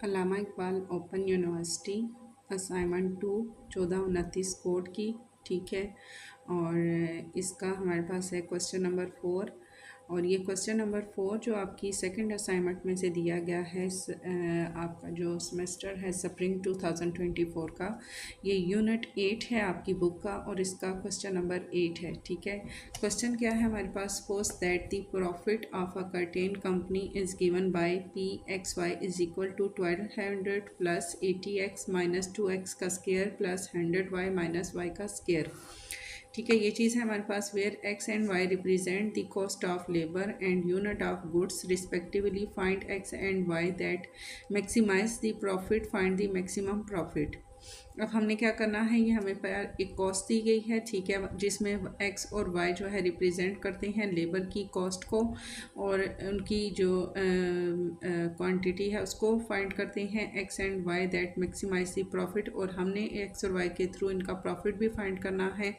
अल्लामा Iqbal open university assignment 2 1429 code की, ठीक है। और इसका हमारे पास है क्वेश्चन नंबर 4। और ये क्वेश्चन नंबर 4 जो आपकी सेकंड असाइनमेंट में से दिया गया है, आपका जो सेमेस्टर है स्प्रिंग 2024 का, ये यूनिट 8 है आपकी बुक का और इसका क्वेश्चन नंबर 8 है, ठीक है। क्वेश्चन क्या है हमारे पास? Suppose that the profit of a certain company is given by P x y is equal to 1200 plus 80x minus 2x का square plus 100y minus y का स्केयर, ठीक है। ये चीज़ है हमारे पास। Where x and y represent the cost of labour and unit of goods respectively, find x and y that maximise the profit, find the maximum profit. अब हमने क्या करना है, ये हमें एक कॉस्ट दी गई है, ठीक है, जिसमें एक्स और वाई जो है रिप्रेजेंट करते हैं लेबर की कॉस्ट को और उनकी जो क्वांटिटी है उसको फाइंड करते हैं x and y that maximise the profit, और हमने एक्स और वाई के थ्रू इनका प्रॉफिट भी फाइंड करना है।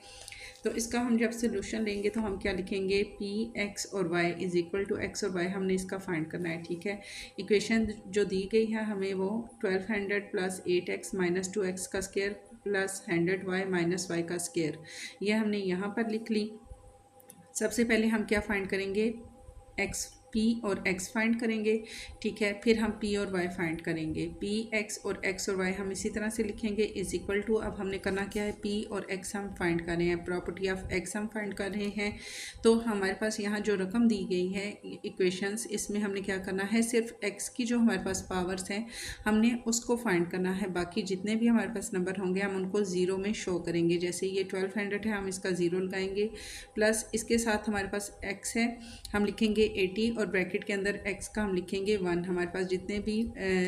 तो इसका हम जब सोल्यूशन लेंगे तो हम क्या लिखेंगे? पी एक्स और y is equal to x और वाई, हमने इसका फाइंड करना है, ठीक है। इक्वेशन जो दी गई है हमें वो 1200 प्लस 8x माइनस 2x का square plus 100y minus y का स्केयर, ये हमने यहाँ पर लिख ली। सबसे पहले हम क्या फाइंड करेंगे? एक्स पी और एक्स फाइंड करेंगे, ठीक है। फिर हम पी और वाई फाइंड करेंगे। पी एक्स और वाई हम इसी तरह से लिखेंगे इज इक्वल टू, अब हमने करना क्या है? पी और एक्स हम फाइंड कर रहे हैं, प्रॉपर्टी ऑफ एक्स हम फाइंड कर रहे हैं। तो हमारे पास यहाँ जो रकम दी गई है इक्वेशंस, इसमें हमने क्या करना है? सिर्फ एक्स की जो हमारे पास पावर्स हैं हमने उसको फाइंड करना है, बाकी जितने भी हमारे पास नंबर होंगे हम उनको ज़ीरो में शो करेंगे। जैसे ये 1200 है, हम इसका ज़ीरो लगाएंगे, प्लस इसके साथ हमारे पास एक्स है, हम लिखेंगे 80 और ब्रैकेट के अंदर एक्स का हम लिखेंगे 1। हमारे पास जितने भी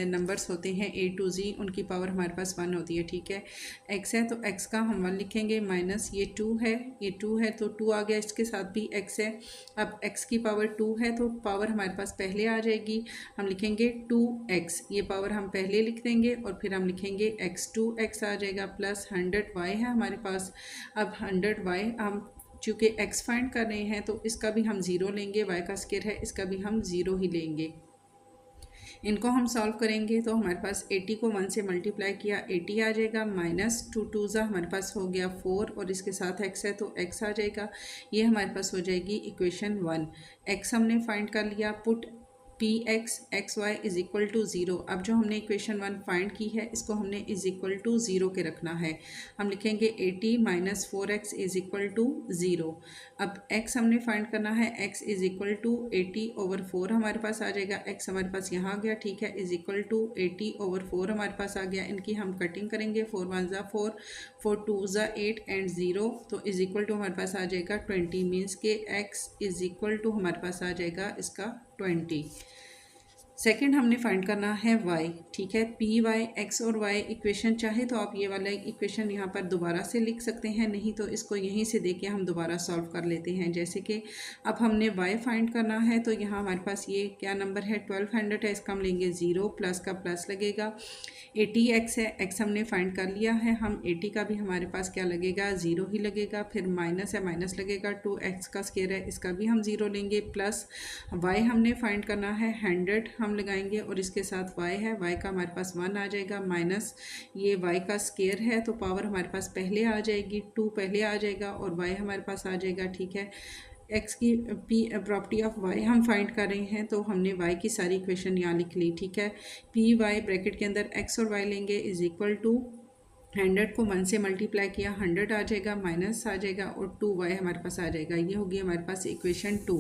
नंबर्स होते हैं ए टू जी उनकी पावर हमारे पास 1 होती है, ठीक है। एक्स है तो एक्स का हम 1 लिखेंगे, माइनस ये 2 है, ये 2 है तो 2 आ गया, इसके साथ भी एक्स है। अब एक्स की पावर 2 है तो पावर हमारे पास पहले आ जाएगी, हम लिखेंगे 2x, ये पावर हम पहले लिख देंगे और फिर हम लिखेंगे x, 2x आ जाएगा, प्लस 100y है हमारे पास। अब 100y हम चूँकि x फाइंड कर रहे हैं तो इसका भी हम ज़ीरो लेंगे, y का स्केयर है इसका भी हम ज़ीरो ही लेंगे। इनको हम सॉल्व करेंगे तो हमारे पास 80 को 1 से मल्टीप्लाई किया 80 आ जाएगा, माइनस 2 2 ज़ा हमारे पास हो गया 4 और इसके साथ x है तो x आ जाएगा, ये हमारे पास हो जाएगी इक्वेशन 1। x हमने फाइंड कर लिया, put p x x y is equal to zero. अब जो हमने इक्वेशन 1 फाइंड की है इसको हमने इज इक्वल टू ज़ीरो के रखना है, हम लिखेंगे 80 minus 4x is equal to zero. अब x हमने फाइंड करना है, x इज इक्वल टू 80/4 हमारे पास आ जाएगा, x हमारे पास यहाँ आ गया, ठीक है, इज इक्वल टू 80/4 हमारे पास आ गया। इनकी हम कटिंग करेंगे, 4 1 ज़ा 4, 4 2 ज़ा 8 एंड 0, तो इज इक्वल टू हमारे पास आ जाएगा 20, मीन्स के x इज इक्वल टू हमारे पास आ जाएगा इसका 20। सेकंड हमने फाइंड करना है y, ठीक है। पी वाई एक्स और y इक्वेशन चाहे तो आप ये वाला इक्वेशन यहाँ पर दोबारा से लिख सकते हैं, नहीं तो इसको यहीं से देके हम दोबारा सॉल्व कर लेते हैं। जैसे कि अब हमने y फाइंड करना है तो यहाँ हमारे पास ये क्या नंबर है? 1200 है, इसका हम लेंगे ज़ीरो, प्लस का प्लस लगेगा, 80x है, x हमने फाइंड कर लिया है, हम 80 का भी हमारे पास क्या लगेगा? ज़ीरो ही लगेगा, फिर माइनस है माइनस लगेगा, 2x का स्केयर है इसका भी हम ज़ीरो लेंगे, प्लस y हमने फाइंड करना है 100 हम लगाएंगे और इसके साथ y है, y का हमारे पास 1 आ जाएगा, माइनस ये y का स्केयर है तो पावर हमारे पास पहले आ जाएगी, 2 पहले आ जाएगा और y हमारे पास आ जाएगा, ठीक है। x की पी प्रॉपर्टी ऑफ y हम फाइंड कर रहे हैं तो हमने y की सारी इक्वेशन यहाँ लिख ली, ठीक है। पी वाई ब्रैकेट के अंदर x और y लेंगे इज इक्वल टू 100 को 1 से मल्टीप्लाई किया 100 आ जाएगा, माइनस आ जाएगा और 2y हमारे पास आ जाएगा, ये होगी हमारे पास इक्वेशन 2।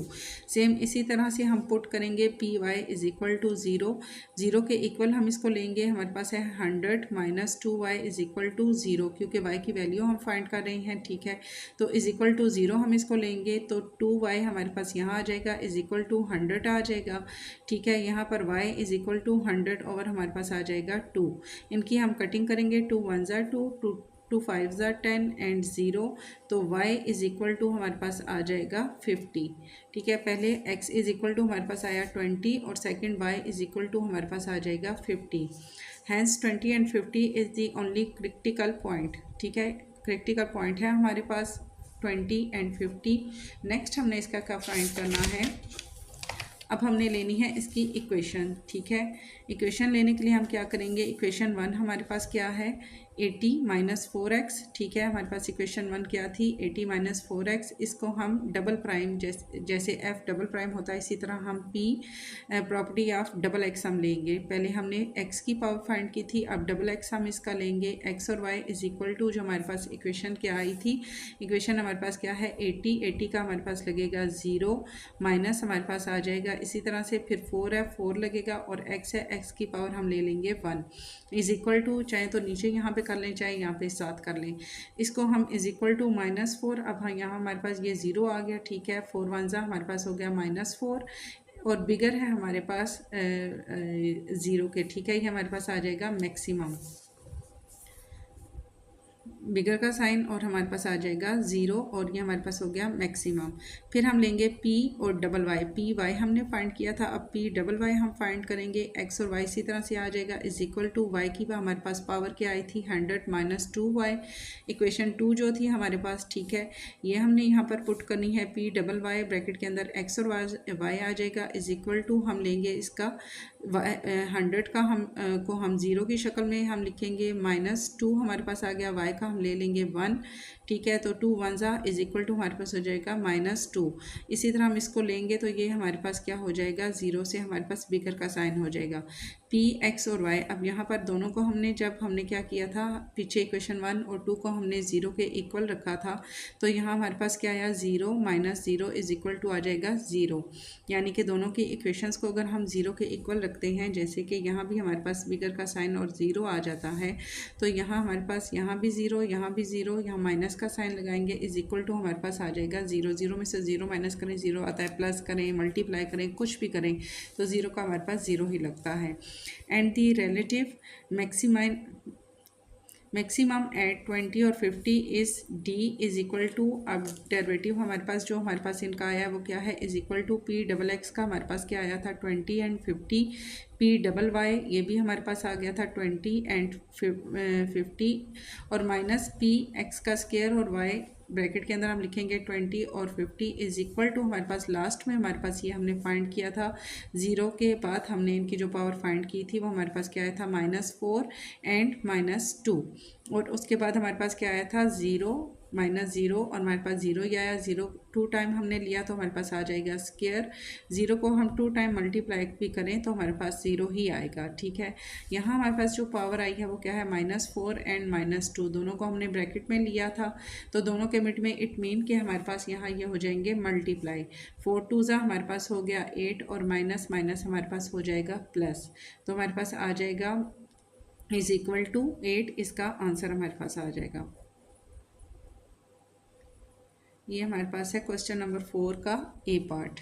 सेम इसी तरह से हम पुट करेंगे p y is equal to zero, zero के इक्वल हम इसको लेंगे, हमारे पास है 100 minus 2y is equal to zero, क्योंकि y की वैल्यू हम फाइंड कर रहे हैं, ठीक है। तो इज इक्वल टू ज़ीरो हम इसको लेंगे तो 2y हमारे पास यहाँ आ जाएगा, इज इक्वल टू 100 आ जाएगा, ठीक है। यहाँ पर y इज इक्वल टू 100 और हमारे पास आ जाएगा 2। इनकी हम कटिंग करेंगे, 2 1 ज़ा 2, 2 5 ज़ा 10 एंड 0, तो y इज इक्वल टू हमारे पास आ जाएगा 50, ठीक है। पहले x इज इक्वल टू हमारे पास आया 20 और second y is equal to हमारे पास आ जाएगा 50। Hence 20 and 50 is the only critical point, ठीक है, क्रिटिकल पॉइंट है हमारे पास 20 एंड 50। नेक्स्ट हमने इसका क्या फाइंड करना है? अब हमने लेनी है इसकी इक्वेशन, ठीक है। इक्वेशन लेने के लिए हम क्या करेंगे, इक्वेशन 1 हमारे पास क्या है 80 माइनस 4x, ठीक है। हमारे पास इक्वेशन 1 क्या थी 80 माइनस 4x। इसको हम डबल प्राइम जैसे f डबल प्राइम होता है इसी तरह हम p property of double x हम लेंगे। पहले हमने x की पावर फाइंड की थी, अब डबल x हम इसका लेंगे। x और y इज इक्वल टू जो हमारे पास इक्वेशन क्या आई थी, इक्वेशन हमारे पास क्या है 80 का हमारे पास लगेगा 0 माइनस हमारे पास आ जाएगा इसी तरह से, फिर 4 है 4 लगेगा और x है x की पावर हम ले लेंगे 1 इज इक्वल टू, चाहे तो नीचे यहाँ पे कर लें चाहे यहाँ पे साथ कर लें। इसको हम इज इक्वल टू -4, अब हाँ यहाँ हमारे पास ये 0 आ गया, ठीक है। 4 1 जा हमारे पास हो गया -4 और बिगर है हमारे पास 0 के, ठीक है। ये हमारे पास आ जाएगा मैक्सिमम, बिगर का साइन और हमारे पास आ जाएगा 0 और ये हमारे पास हो गया मैक्सिमम। फिर हम लेंगे p और डबल वाई, पी वाई हमने फाइंड किया था, अब p डबल वाई हम फाइंड करेंगे। x और y इसी तरह से आ जाएगा इज इक्वल टू y की हमारे पास पावर क्या आई थी 100 माइनस 2y, इक्वेशन 2 जो थी हमारे पास, ठीक है। ये हमने यहाँ पर पुट करनी है p डबल वाई ब्रैकेट के अंदर x और y आ जाएगा इज इक्वल टू, हम लेंगे इसका 100 का हम 0 की शक्ल में हम लिखेंगे, -2 हमारे पास आ गया, y का हम ले लेंगे 1, ठीक है। तो 2 1 जा इज इक्वल टू हमारे पास हो जाएगा -2। इसी तरह हम इसको लेंगे तो ये हमारे पास क्या हो जाएगा 0 से हमारे पास बिगर का साइन हो जाएगा p x और y। अब यहाँ पर दोनों को हमने जब हमने क्या किया था पीछे इक्वेशन 1 और 2 को हमने 0 के इक्वल रखा था, तो यहाँ हमारे पास क्या आया 0 माइनस 0 इज इक्वल टू आ जाएगा 0, यानी कि दोनों की इक्वेशंस को अगर हम 0 के इक्वल रखते हैं, जैसे कि यहाँ भी हमारे पास बिगर का साइन और 0 आ जाता है, तो यहाँ हमारे पास यहाँ भी 0 यहाँ भी 0, यहाँ माइनस का साइन लगाएंगे इज इक्वल टू हमारे पास आ जाएगा 0, 0 में से 0 माइनस करें 0 आता है, प्लस करें मल्टीप्लाई करें कुछ भी करें तो 0 का हमारे पास 0 ही लगता है। And the relative maximum at 20 और 50 is d is equal to, अब डेरिवेटिव हमारे पास जो हमारे पास इनका आया वो क्या है is equal to p double x का हमारे पास क्या आया था 20 एंड 50, p डबल y ये भी हमारे पास आ गया था 20 एंड 50 और माइनस p x का स्क्वायर और y ब्रैकेट के अंदर हम लिखेंगे 20 और 50 इज इक्वल टू, हमारे पास लास्ट में हमारे पास ये हमने फाइंड किया था 0 के बाद हमने इनकी जो पावर फाइंड की थी वो हमारे पास क्या आया था -4 एंड -2, और उसके बाद हमारे पास क्या आया था 0 -0 और हमारे पास 0 ही आया, 0 2 टाइम हमने लिया तो हमारे पास आ जाएगा स्क्वायर, 0 को हम 2 टाइम मल्टीप्लाई भी करें तो हमारे पास 0 ही आएगा, ठीक है। यहाँ हमारे पास जो पावर आई है वो क्या है -4 एंड -2, दोनों को हमने ब्रैकेट में लिया था तो दोनों के मिड में इट मीन कि हमारे पास यहाँ ये हो जाएंगे मल्टीप्लाई, 4 2 जा हमारे पास हो गया 8 और माइनस माइनस हमारे पास हो जाएगा प्लस, तो हमारे पास आ जाएगा इज इक्वल टू 8, इसका आंसर हमारे पास आ जाएगा। ये हमारे पास है क्वेश्चन नंबर 4 का ए पार्ट।